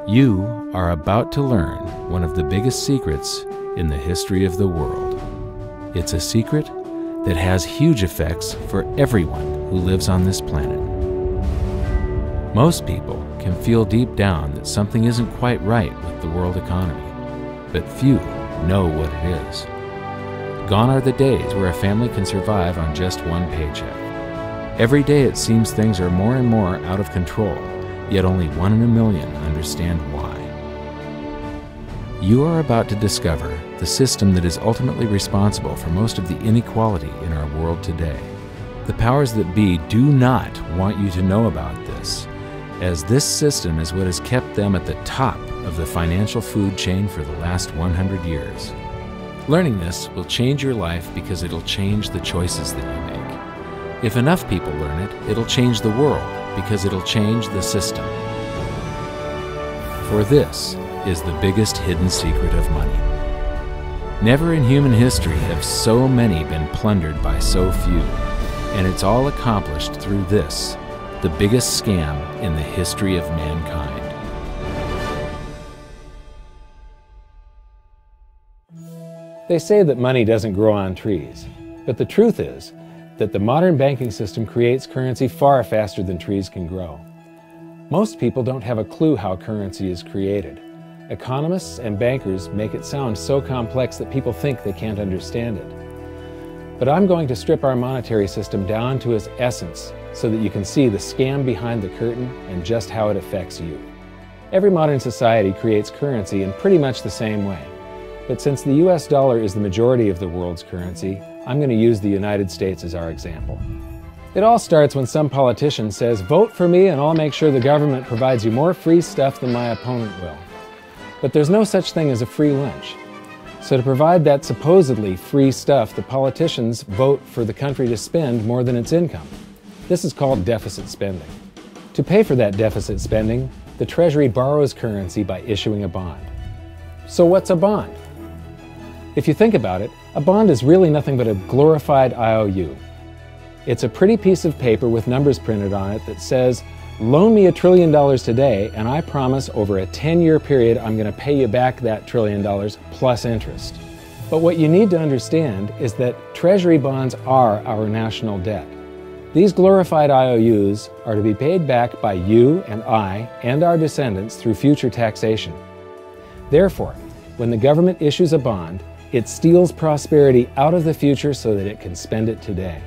You are about to learn one of the biggest secrets in the history of the world. It's a secret that has huge effects for everyone who lives on this planet. Most people can feel deep down that something isn't quite right with the world economy, but few know what it is. Gone are the days where a family can survive on just one paycheck. Every day it seems things are more and more out of control, yet only 1 in a million understand why. You are about to discover the system that is ultimately responsible for most of the inequality in our world today. The powers that be do not want you to know about this, as this system is what has kept them at the top of the financial food chain for the last 100 years. Learning this will change your life because it'll change the choices that you make. If enough people learn it, it'll change the world because it'll change the system. For this is the biggest hidden secret of money. Never in human history have so many been plundered by so few, and it's all accomplished through this, the biggest scam in the history of mankind. They say that money doesn't grow on trees, but the truth is that the modern banking system creates currency far faster than trees can grow. Most people don't have a clue how currency is created. Economists and bankers make it sound so complex that people think they can't understand it. But I'm going to strip our monetary system down to its essence so that you can see the scam behind the curtain and just how it affects you. Every modern society creates currency in pretty much the same way. But since the US dollar is the majority of the world's currency, I'm going to use the United States as our example. It all starts when some politician says, "Vote for me and I'll make sure the government provides you more free stuff than my opponent will." But there's no such thing as a free lunch. So to provide that supposedly free stuff, the politicians vote for the country to spend more than its income. This is called deficit spending. To pay for that deficit spending, the Treasury borrows currency by issuing a bond. So what's a bond? If you think about it, a bond is really nothing but a glorified IOU. It's a pretty piece of paper with numbers printed on it that says, "Loan me $1 trillion today, and I promise over a 10-year period I'm going to pay you back that $1 trillion plus interest." But what you need to understand is that Treasury bonds are our national debt. These glorified IOUs are to be paid back by you and I and our descendants through future taxation. Therefore, when the government issues a bond, it steals prosperity out of the future so that it can spend it today.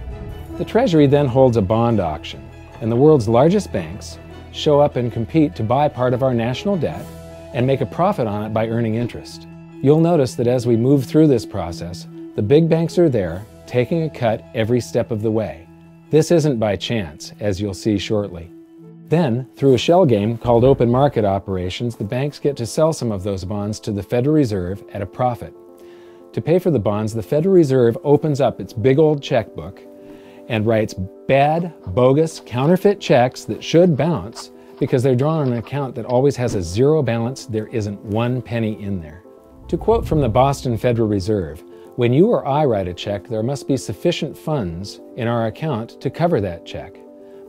The Treasury then holds a bond auction, and the world's largest banks show up and compete to buy part of our national debt and make a profit on it by earning interest. You'll notice that as we move through this process, the big banks are there, taking a cut every step of the way. This isn't by chance, as you'll see shortly. Then, through a shell game called open market operations, the banks get to sell some of those bonds to the Federal Reserve at a profit. To pay for the bonds, the Federal Reserve opens up its big old checkbook and writes bad, bogus, counterfeit checks that should bounce because they're drawn on an account that always has a zero balance. There isn't 1 penny in there. To quote from the Boston Federal Reserve, "When you or I write a check, there must be sufficient funds in our account to cover that check.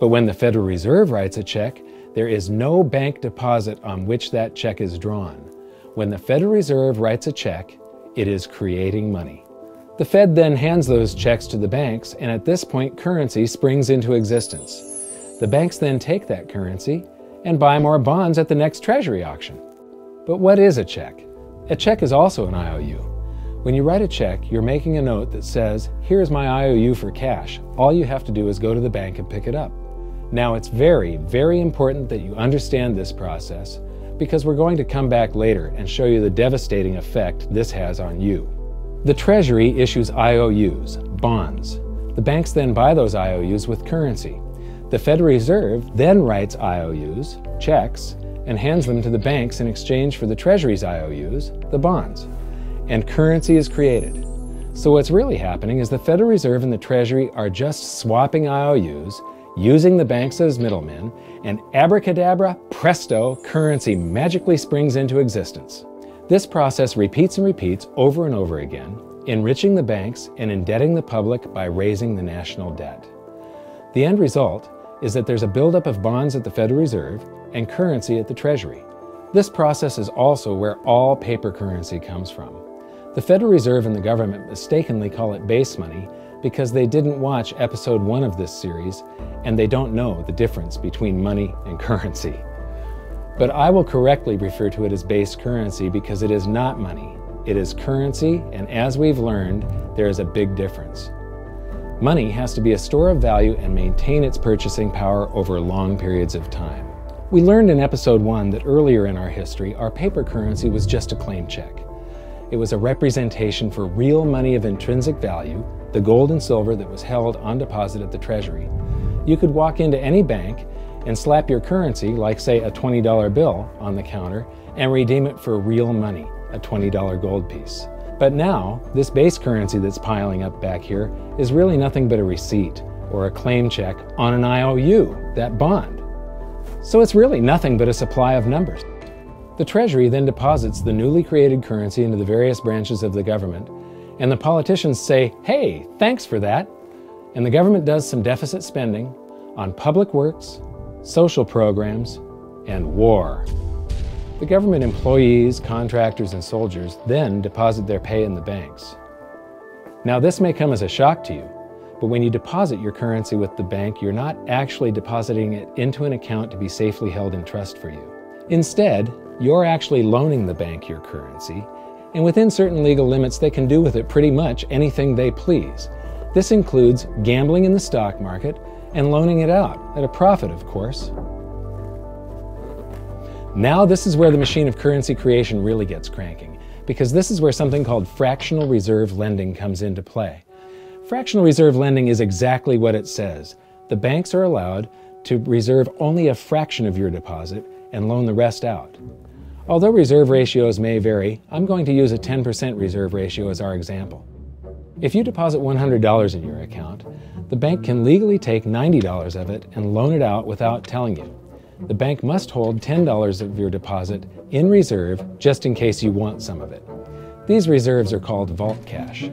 But when the Federal Reserve writes a check, there is no bank deposit on which that check is drawn. When the Federal Reserve writes a check, it is creating money." The Fed then hands those checks to the banks, and at this point, currency springs into existence. The banks then take that currency and buy more bonds at the next Treasury auction. But what is a check? A check is also an IOU. When you write a check, you're making a note that says, "Here's my IOU for cash. All you have to do is go to the bank and pick it up." Now, it's very, very important that you understand this process because we're going to come back later and show you the devastating effect this has on you. The Treasury issues IOUs, bonds. The banks then buy those IOUs with currency. The Federal Reserve then writes IOUs, checks, and hands them to the banks in exchange for the Treasury's IOUs, the bonds. And currency is created. So what's really happening is the Federal Reserve and the Treasury are just swapping IOUs, using the banks as middlemen, and abracadabra, presto, currency magically springs into existence. This process repeats and repeats over and over again, enriching the banks and indebting the public by raising the national debt. The end result is that there's a buildup of bonds at the Federal Reserve and currency at the Treasury. This process is also where all paper currency comes from. The Federal Reserve and the government mistakenly call it base money because they didn't watch episode 1 of this series and they don't know the difference between money and currency. But I will correctly refer to it as base currency because it is not money. It is currency, and as we've learned, there is a big difference. Money has to be a store of value and maintain its purchasing power over long periods of time. We learned in episode 1 that earlier in our history, our paper currency was just a claim check. It was a representation for real money of intrinsic value, the gold and silver that was held on deposit at the Treasury. You could walk into any bank and slap your currency, like say a $20 bill, on the counter and redeem it for real money, a $20 gold piece. But now, this base currency that's piling up back here is really nothing but a receipt or a claim check on an IOU, that bond. So it's really nothing but a supply of numbers. The Treasury then deposits the newly created currency into the various branches of the government, and the politicians say, "Hey, thanks for that." And the government does some deficit spending on public works, social programs, and war. The government employees, contractors, and soldiers then deposit their pay in the banks. Now, this may come as a shock to you, but when you deposit your currency with the bank, you're not actually depositing it into an account to be safely held in trust for you. Instead, you're actually loaning the bank your currency, and within certain legal limits, they can do with it pretty much anything they please. This includes gambling in the stock market and loaning it out, at a profit, of course. Now this is where the machine of currency creation really gets cranking, because this is where something called fractional reserve lending comes into play. Fractional reserve lending is exactly what it says. The banks are allowed to reserve only a fraction of your deposit and loan the rest out. Although reserve ratios may vary, I'm going to use a 10% reserve ratio as our example. If you deposit $100 in your account, the bank can legally take $90 of it and loan it out without telling you. The bank must hold $10 of your deposit in reserve just in case you want some of it. These reserves are called vault cash.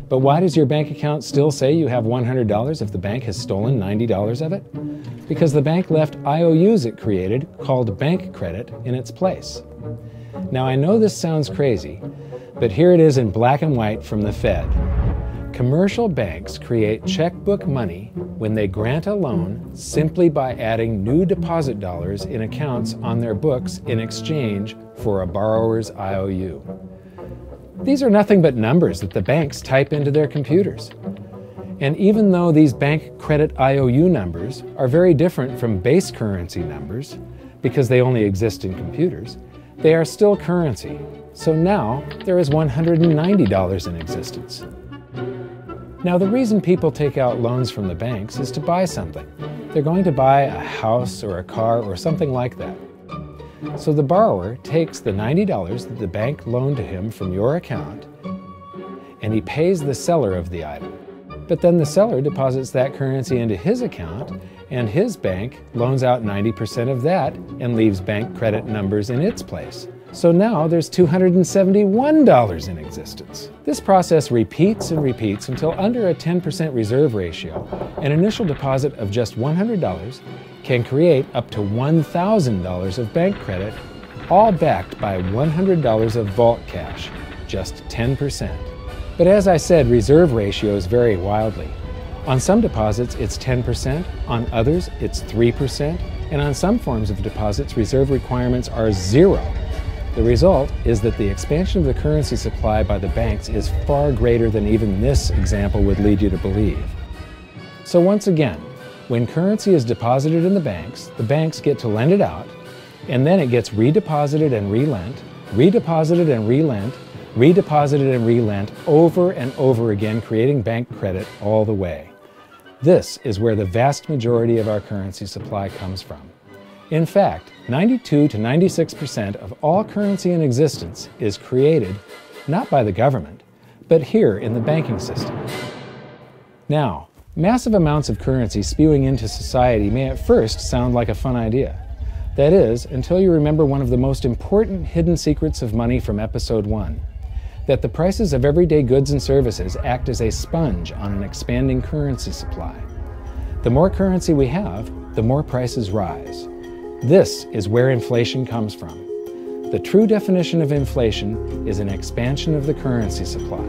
But why does your bank account still say you have $100 if the bank has stolen $90 of it? Because the bank left IOUs it created, called bank credit, in its place. Now I know this sounds crazy, but here it is in black and white from the Fed. Commercial banks create checkbook money when they grant a loan simply by adding new deposit dollars in accounts on their books in exchange for a borrower's IOU. These are nothing but numbers that the banks type into their computers. And even though these bank credit IOU numbers are very different from base currency numbers, because they only exist in computers, they are still currency. So now there is $190 in existence. Now the reason people take out loans from the banks is to buy something. They're going to buy a house or a car or something like that. So the borrower takes the $90 that the bank loaned to him from your account and he pays the seller of the item. But then the seller deposits that currency into his account and his bank loans out 90% of that and leaves bank credit numbers in its place. So now there's $271 in existence. This process repeats and repeats until under a 10% reserve ratio, an initial deposit of just $100 can create up to $1,000 of bank credit, all backed by $100 of vault cash, just 10%. But as I said, reserve ratios vary wildly. On some deposits, it's 10%, on others, it's 3%, and on some forms of deposits, reserve requirements are 0. The result is that the expansion of the currency supply by the banks is far greater than even this example would lead you to believe. So once again, when currency is deposited in the banks get to lend it out, and then it gets redeposited and relent, redeposited and relent, redeposited and relent over and over again, creating bank credit all the way. This is where the vast majority of our currency supply comes from. In fact, 92 to 96% of all currency in existence is created not by the government, but here in the banking system. Now, massive amounts of currency spewing into society may at first sound like a fun idea. That is, until you remember one of the most important hidden secrets of money from episode 1, that the prices of everyday goods and services act as a sponge on an expanding currency supply. The more currency we have, the more prices rise. This is where inflation comes from. The true definition of inflation is an expansion of the currency supply.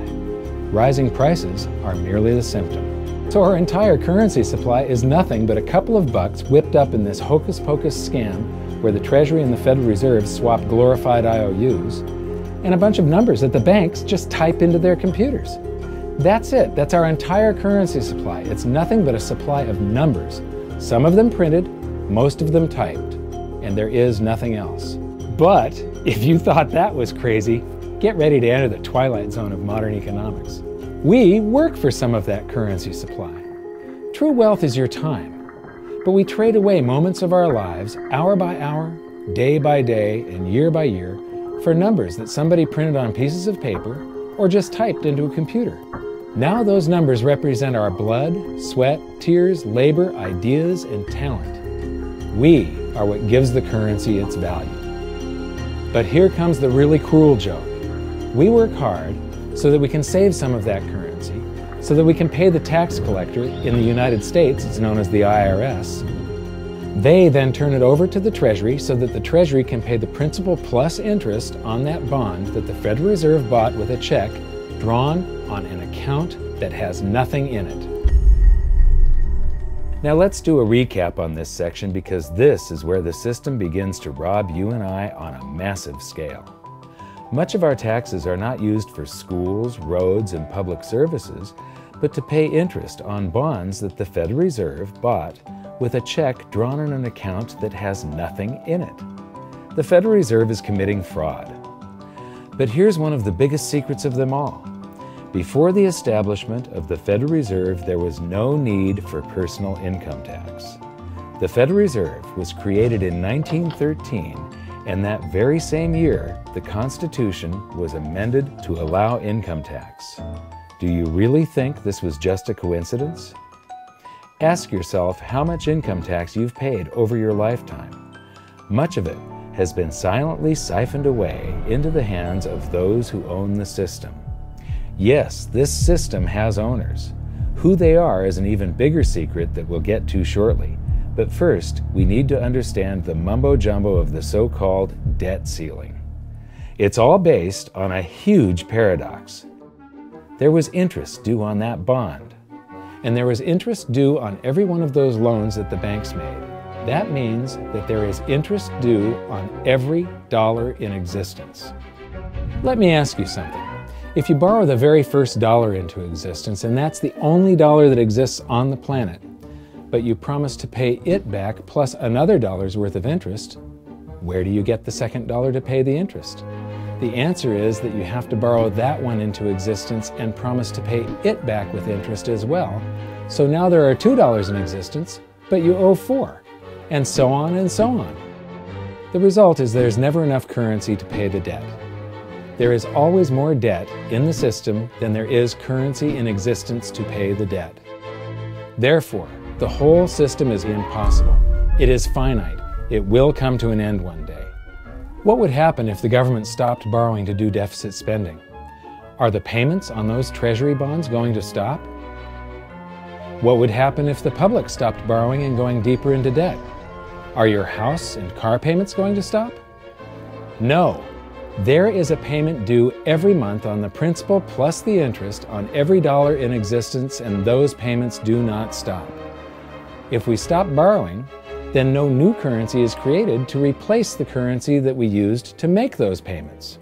Rising prices are merely the symptom. So our entire currency supply is nothing but a couple of bucks whipped up in this hocus-pocus scam where the Treasury and the Federal Reserve swap glorified IOUs, and a bunch of numbers that the banks just type into their computers. That's it. That's our entire currency supply. It's nothing but a supply of numbers. Some of them printed, most of them typed, and there is nothing else. But if you thought that was crazy, get ready to enter the twilight zone of modern economics. We work for some of that currency supply. True wealth is your time, but we trade away moments of our lives, hour by hour, day by day, and year by year, for numbers that somebody printed on pieces of paper or just typed into a computer. Now those numbers represent our blood, sweat, tears, labor, ideas, and talent. We are what gives the currency its value. But here comes the really cruel joke. We work hard so that we can save some of that currency, so that we can pay the tax collector. In the United States, it's known as the IRS. They then turn it over to the Treasury so that the Treasury can pay the principal plus interest on that bond that the Federal Reserve bought with a check drawn on an account that has nothing in it. Now let's do a recap on this section, because this is where the system begins to rob you and I on a massive scale. Much of our taxes are not used for schools, roads, and public services, but to pay interest on bonds that the Federal Reserve bought with a check drawn on an account that has nothing in it. The Federal Reserve is committing fraud. But here's one of the biggest secrets of them all. Before the establishment of the Federal Reserve, there was no need for personal income tax. The Federal Reserve was created in 1913, and that very same year, the Constitution was amended to allow income tax. Do you really think this was just a coincidence? Ask yourself how much income tax you've paid over your lifetime. Much of it has been silently siphoned away into the hands of those who own the system. Yes, this system has owners. Who they are is an even bigger secret that we'll get to shortly. But first, we need to understand the mumbo-jumbo of the so-called debt ceiling. It's all based on a huge paradox. There was interest due on that bond, and there was interest due on every one of those loans that the banks made. That means that there is interest due on every dollar in existence. Let me ask you something. If you borrow the very first dollar into existence, and that's the only dollar that exists on the planet, but you promise to pay it back plus another dollar's worth of interest, where do you get the second dollar to pay the interest? The answer is that you have to borrow that one into existence and promise to pay it back with interest as well. So now there are $2 in existence, but you owe $4, and so on and so on. The result is there's never enough currency to pay the debt. There is always more debt in the system than there is currency in existence to pay the debt. Therefore, the whole system is impossible. It is finite. It will come to an end one day. What would happen if the government stopped borrowing to do deficit spending? Are the payments on those treasury bonds going to stop? What would happen if the public stopped borrowing and going deeper into debt? Are your house and car payments going to stop? No. There is a payment due every month on the principal plus the interest on every dollar in existence, and those payments do not stop. If we stop borrowing, then no new currency is created to replace the currency that we used to make those payments.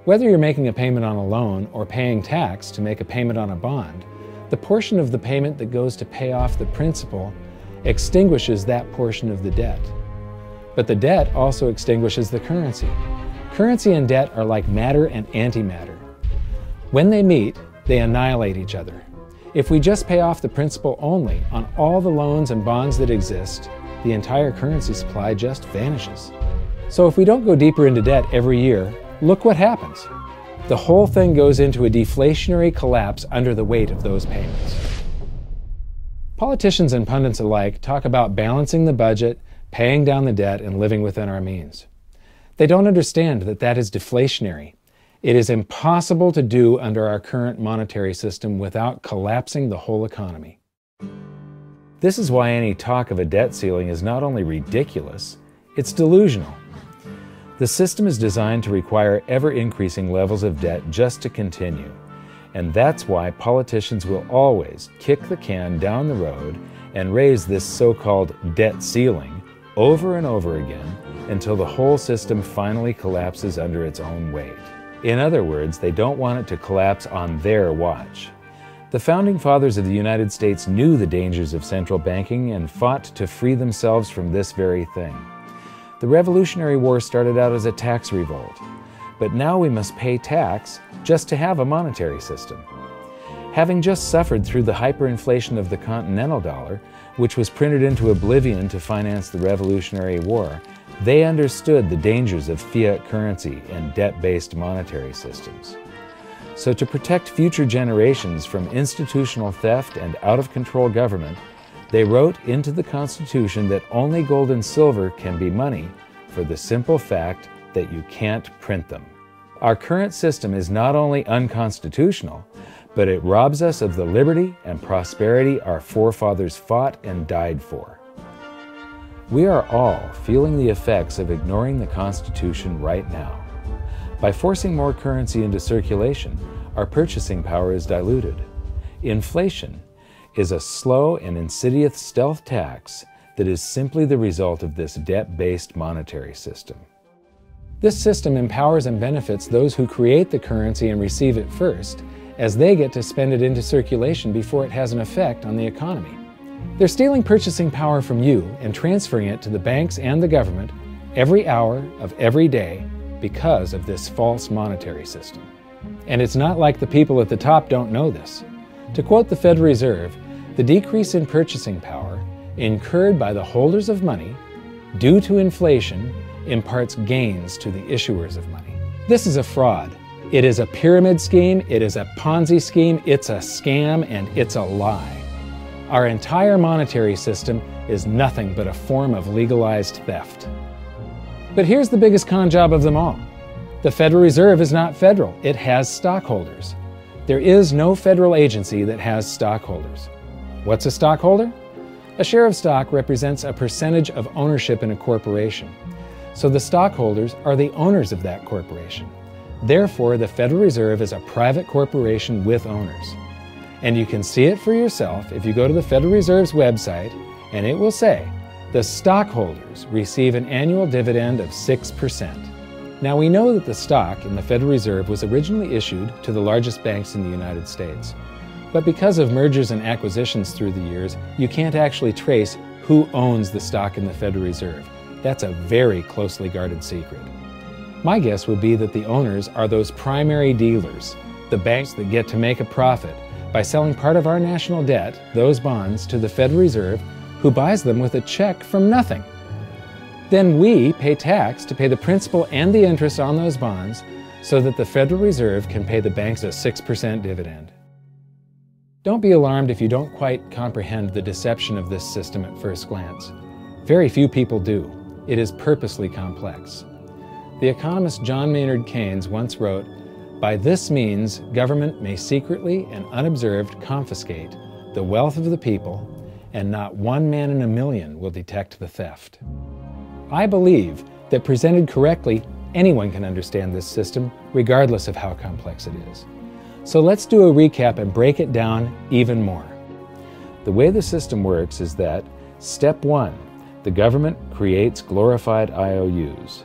Whether you're making a payment on a loan or paying tax to make a payment on a bond, the portion of the payment that goes to pay off the principal extinguishes that portion of the debt. But the debt also extinguishes the currency. Currency and debt are like matter and antimatter. When they meet, they annihilate each other. If we just pay off the principal only on all the loans and bonds that exist, the entire currency supply just vanishes. So if we don't go deeper into debt every year, look what happens. The whole thing goes into a deflationary collapse under the weight of those payments. Politicians and pundits alike talk about balancing the budget, paying down the debt, and living within our means. They don't understand that that is deflationary. It is impossible to do under our current monetary system without collapsing the whole economy. This is why any talk of a debt ceiling is not only ridiculous, It's delusional. The system is designed to require ever-increasing levels of debt just to continue. And that's why politicians will always kick the can down the road and raise this so-called debt ceiling over and over again until the whole system finally collapses under its own weight. In other words, they don't want it to collapse on their watch. The Founding Fathers of the United States knew the dangers of central banking and fought to free themselves from this very thing. The Revolutionary War started out as a tax revolt, but now we must pay tax just to have a monetary system. Having just suffered through the hyperinflation of the continental dollar, which was printed into oblivion to finance the Revolutionary War, they understood the dangers of fiat currency and debt-based monetary systems. So to protect future generations from institutional theft and out-of-control government, they wrote into the Constitution that only gold and silver can be money for the simple fact that you can't print them. Our current system is not only unconstitutional, but it robs us of the liberty and prosperity our forefathers fought and died for. We are all feeling the effects of ignoring the Constitution right now. By forcing more currency into circulation, our purchasing power is diluted. Inflation is a slow and insidious stealth tax that is simply the result of this debt-based monetary system. This system empowers and benefits those who create the currency and receive it first, as they get to spend it into circulation before it has an effect on the economy. They're stealing purchasing power from you and transferring it to the banks and the government every hour of every day because of this false monetary system. And it's not like the people at the top don't know this. To quote the Federal Reserve, the decrease in purchasing power incurred by the holders of money due to inflation imparts gains to the issuers of money. This is a fraud. It is a pyramid scheme, it is a Ponzi scheme, it's a scam, and it's a lie. Our entire monetary system is nothing but a form of legalized theft. But here's the biggest con job of them all. The Federal Reserve is not federal, it has stockholders. There is no federal agency that has stockholders. What's a stockholder? A share of stock represents a percentage of ownership in a corporation. So the stockholders are the owners of that corporation. Therefore, the Federal Reserve is a private corporation with owners. And you can see it for yourself if you go to the Federal Reserve's website, and it will say, the stockholders receive an annual dividend of 6%. Now we know that the stock in the Federal Reserve was originally issued to the largest banks in the United States. But because of mergers and acquisitions through the years, you can't actually trace who owns the stock in the Federal Reserve. That's a very closely guarded secret. My guess would be that the owners are those primary dealers, the banks that get to make a profit by selling part of our national debt, those bonds, to the Federal Reserve, who buys them with a check from nothing. Then we pay tax to pay the principal and the interest on those bonds so that the Federal Reserve can pay the banks a 6% dividend. Don't be alarmed if you don't quite comprehend the deception of this system at first glance. Very few people do. It is purposely complex. The economist John Maynard Keynes once wrote, "By this means, government may secretly and unobserved confiscate the wealth of the people, and not one man in a million will detect the theft." I believe that presented correctly, anyone can understand this system, regardless of how complex it is. So let's do a recap and break it down even more. The way the system works is that, step 1, the government creates glorified IOUs.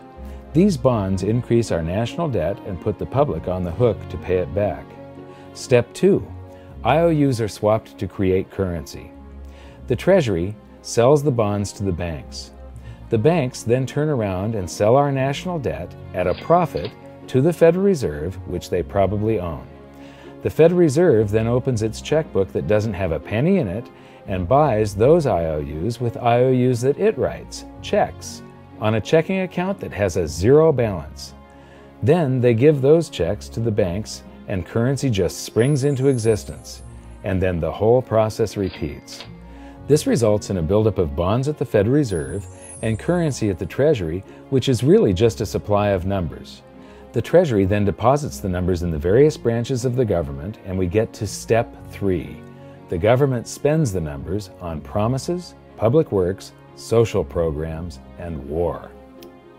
These bonds increase our national debt and put the public on the hook to pay it back. Step 2, IOUs are swapped to create currency. The Treasury sells the bonds to the banks. The banks then turn around and sell our national debt at a profit to the Federal Reserve, which they probably own. The Federal Reserve then opens its checkbook that doesn't have a penny in it and buys those IOUs with IOUs that it writes, checks, on a checking account that has a zero balance. Then they give those checks to the banks and currency just springs into existence, and then the whole process repeats. This results in a buildup of bonds at the Federal Reserve and currency at the Treasury, which is really just a supply of numbers. The Treasury then deposits the numbers in the various branches of the government, and we get to step 3. The government spends the numbers on promises, public works, social programs, and war.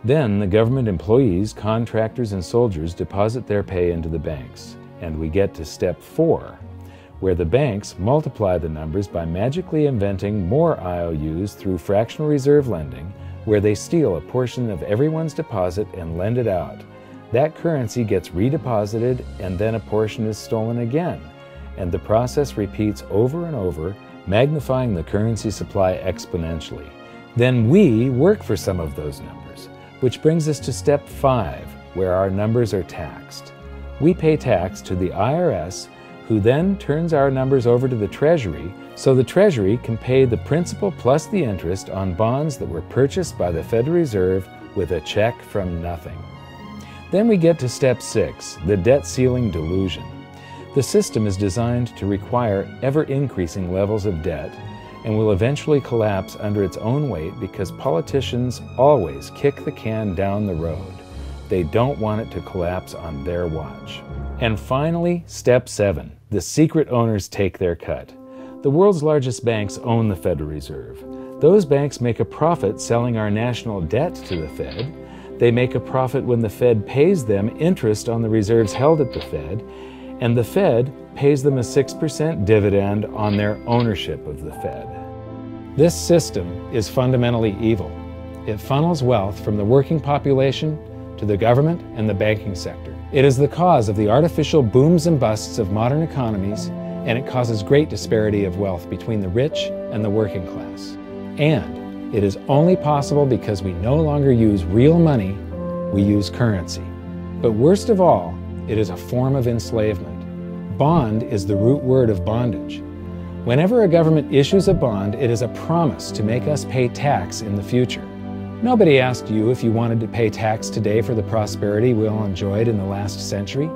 Then the government employees, contractors, and soldiers deposit their pay into the banks, and we get to step 4, where the banks multiply the numbers by magically inventing more IOUs through fractional reserve lending, where they steal a portion of everyone's deposit and lend it out. That currency gets redeposited, and then a portion is stolen again, and the process repeats over and over, magnifying the currency supply exponentially. Then we work for some of those numbers, which brings us to step 5, where our numbers are taxed. We pay tax to the IRS, who then turns our numbers over to the Treasury, so the Treasury can pay the principal plus the interest on bonds that were purchased by the Federal Reserve with a check from nothing. Then we get to step 6, the debt ceiling delusion. The system is designed to require ever-increasing levels of debt and will eventually collapse under its own weight because politicians always kick the can down the road. They don't want it to collapse on their watch. And finally, step 7, the secret owners take their cut. The world's largest banks own the Federal Reserve. Those banks make a profit selling our national debt to the Fed. They make a profit when the Fed pays them interest on the reserves held at the Fed, and the Fed pays them a 6% dividend on their ownership of the Fed. This system is fundamentally evil. It funnels wealth from the working population to the government and the banking sector. It is the cause of the artificial booms and busts of modern economies, and it causes great disparity of wealth between the rich and the working class. And it is only possible because we no longer use real money, we use currency. But worst of all, it is a form of enslavement. Bond is the root word of bondage. Whenever a government issues a bond, it is a promise to make us pay tax in the future. Nobody asked you if you wanted to pay tax today for the prosperity we all enjoyed in the last century.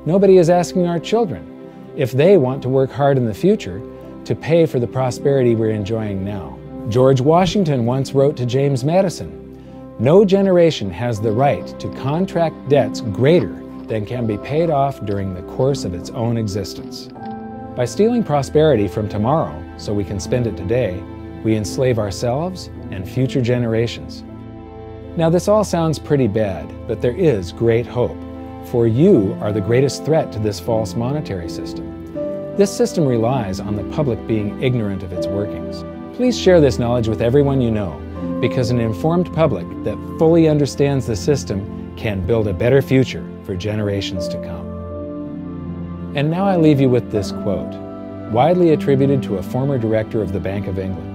Nobody is asking our children if they want to work hard in the future to pay for the prosperity we're enjoying now. George Washington once wrote to James Madison, "No generation has the right to contract debts greater than can be paid off during the course of its own existence." By stealing prosperity from tomorrow so we can spend it today, we enslave ourselves and future generations. Now this all sounds pretty bad, but there is great hope, for you are the greatest threat to this false monetary system. This system relies on the public being ignorant of its workings. Please share this knowledge with everyone you know, because an informed public that fully understands the system can build a better future for generations to come. And now I leave you with this quote, widely attributed to a former director of the Bank of England.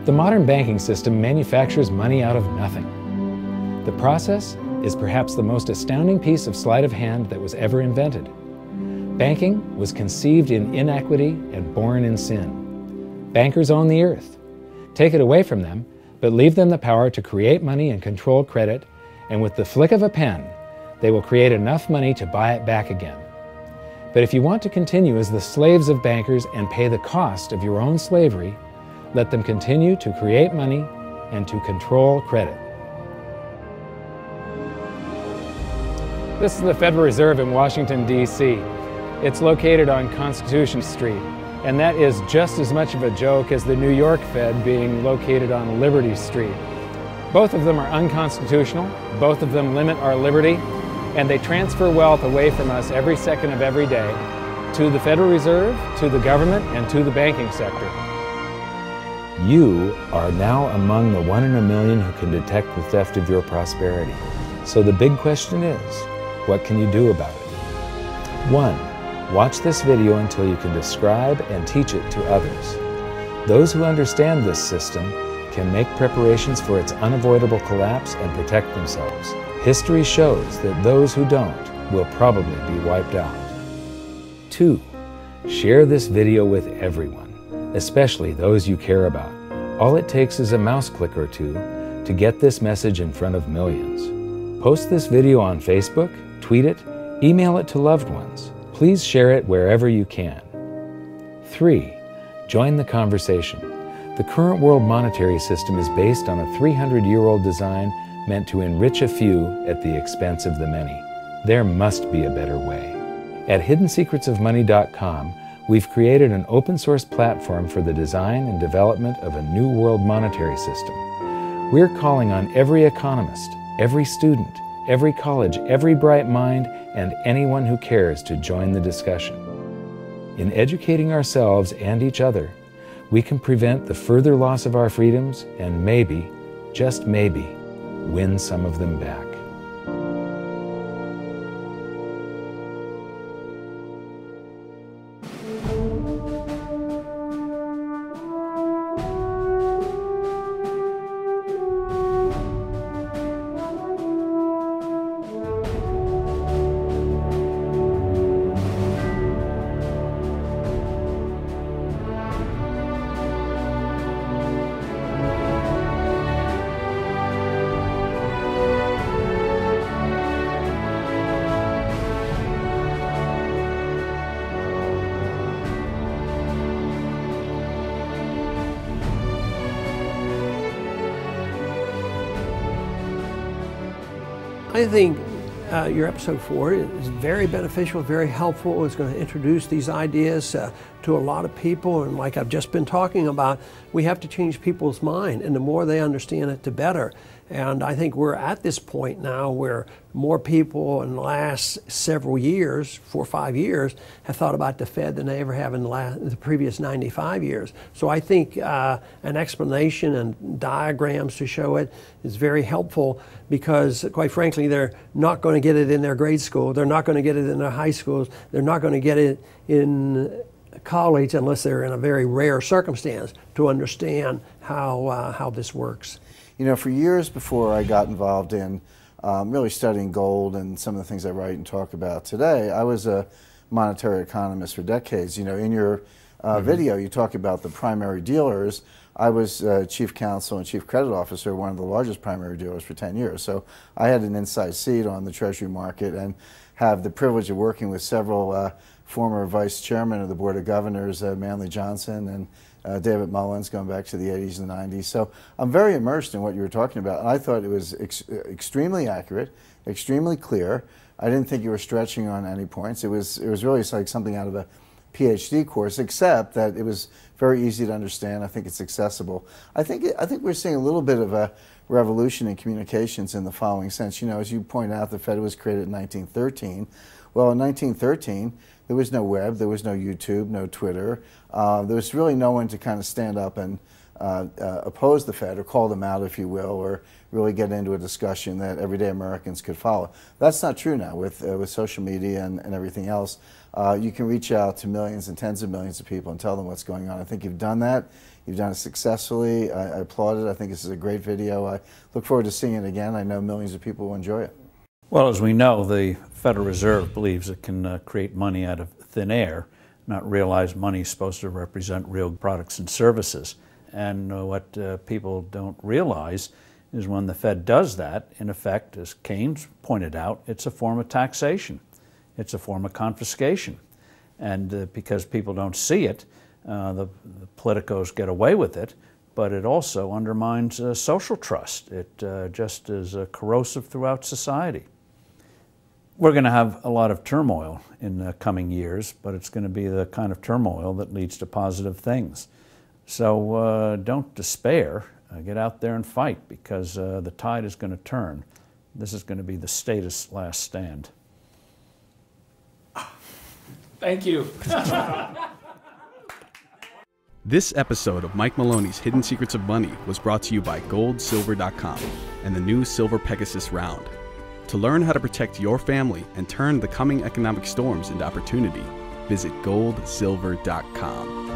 The modern banking system manufactures money out of nothing. The process is perhaps the most astounding piece of sleight of hand that was ever invented. Banking was conceived in inequity and born in sin. Bankers own the earth. Take it away from them, but leave them the power to create money and control credit, and with the flick of a pen, they will create enough money to buy it back again. But if you want to continue as the slaves of bankers and pay the cost of your own slavery, let them continue to create money and to control credit. This is the Federal Reserve in Washington, D.C. It's located on Constitution Street, and that is just as much of a joke as the New York Fed being located on Liberty Street. Both of them are unconstitutional, both of them limit our liberty, and they transfer wealth away from us every second of every day to the Federal Reserve, to the government, and to the banking sector. You are now among the 1 in a million who can detect the theft of your prosperity. So the big question is, what can you do about it? 1. Watch this video until you can describe and teach it to others. Those who understand this system can make preparations for its unavoidable collapse and protect themselves. History shows that those who don't will probably be wiped out. 2. Share this video with everyone, especially those you care about. All it takes is a mouse click or two to get this message in front of millions. Post this video on Facebook, tweet it, email it to loved ones. Please share it wherever you can. 3. Join the conversation. The current world monetary system is based on a 300-year-old design meant to enrich a few at the expense of the many. There must be a better way. At hiddensecretsofmoney.com, we've created an open-source platform for the design and development of a new world monetary system. We're calling on every economist, every student, every college, every bright mind, and anyone who cares to join the discussion. In educating ourselves and each other, we can prevent the further loss of our freedoms and maybe, just maybe, win some of them back. I think your episode 4 is very beneficial, very helpful. It's going to introduce these ideas to a lot of people, and like I've just been talking about, we have to change people's mind, and the more they understand it, the better. And I think we're at this point now where more people in the last several years, 4 or 5 years, have thought about the Fed than they ever have in the previous 95 years. So I think an explanation and diagrams to show it is very helpful, because quite frankly, they're not going to get it in their grade school. They're not going to get it in their high schools. They're not going to get it in college unless they're in a very rare circumstance to understand how this works. You know, for years before I got involved in really studying gold and some of the things I write and talk about today, I was a monetary economist for decades. You know, in your video, you talk about the primary dealers. I was chief counsel and chief credit officer, one of the largest primary dealers for 10 years. So I had an inside seat on the Treasury market and have the privilege of working with several former vice chairmen of the Board of Governors, Manley Johnson and David Mullins, going back to the 80s and the 90s. So I'm very immersed in what you were talking about. And I thought it was extremely accurate, extremely clear. I didn't think you were stretching on any points. It was really like something out of a PhD course, except that it was very easy to understand. I think it's accessible. I think we're seeing a little bit of a revolution in communications in the following sense. You know, as you point out, the Fed was created in 1913. Well, in 1913, there was no web, there was no YouTube, no Twitter. There was really no one to kind of stand up and oppose the Fed or call them out, if you will, or really get into a discussion that everyday Americans could follow. That's not true now with social media and everything else. You can reach out to millions and tens of millions of people and tell them what's going on. I think you've done that. You've done it successfully. I applaud it. I think this is a great video. I look forward to seeing it again. I know millions of people will enjoy it. Well, as we know, the Federal Reserve believes it can create money out of thin air, not realize money is supposed to represent real products and services. And what people don't realize is when the Fed does that, in effect, as Keynes pointed out, it's a form of taxation. It's a form of confiscation. And because people don't see it, the politicos get away with it, but it also undermines social trust. It just is corrosive throughout society. We're going to have a lot of turmoil in the coming years, but it's going to be the kind of turmoil that leads to positive things. So don't despair. Get out there and fight, because the tide is going to turn. This is going to be the statist's last stand. Thank you. This episode of Mike Maloney's Hidden Secrets of Money was brought to you by Gold&Silver.com and the new Silver Pegasus Round. To learn how to protect your family and turn the coming economic storms into opportunity, visit Gold&Silver.com.